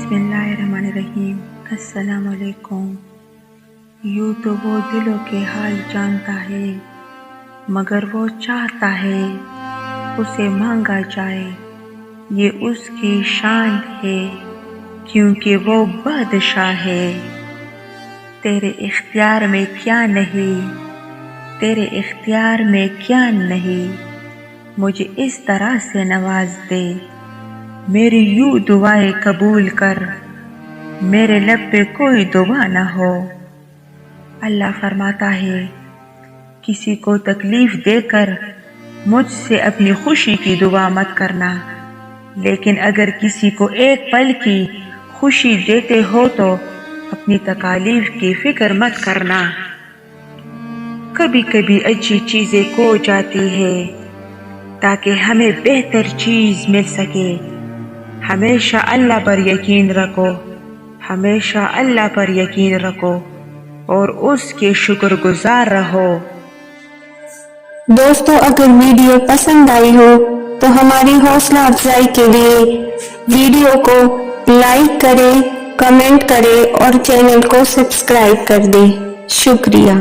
बिस्मिल्लाहिर्रहमानिर्रहीम। अस्सलाम वालेकुम। यूँ तो वो दिलों के हाल जानता है, मगर वो चाहता है उसे मांगा जाए, ये उसकी शान है क्योंकि वो बादशाह है। तेरे इख्तियार में क्या नहीं, तेरे इख्तियार में क्या नहीं, मुझे इस तरह से नवाज दे, मेरी यूँ दुआएं कबूल कर, मेरे लब पे कोई दुआ न हो। अल्लाह फरमाता है, किसी को तकलीफ देकर मुझसे अपनी खुशी की दुआ मत करना, लेकिन अगर किसी को एक पल की खुशी देते हो तो अपनी तकालीफ की फिक्र मत करना। कभी कभी अच्छी चीजें खो जाती है ताकि हमें बेहतर चीज मिल सके। हमेशा अल्लाह पर यकीन रखो, हमेशा अल्लाह पर यकीन रखो और उसके शुक्रगुजार रहो। दोस्तों, अगर वीडियो पसंद आई हो तो हमारी हौसला अफजाई के लिए वीडियो को लाइक करें, कमेंट करें और चैनल को सब्सक्राइब कर दें। शुक्रिया।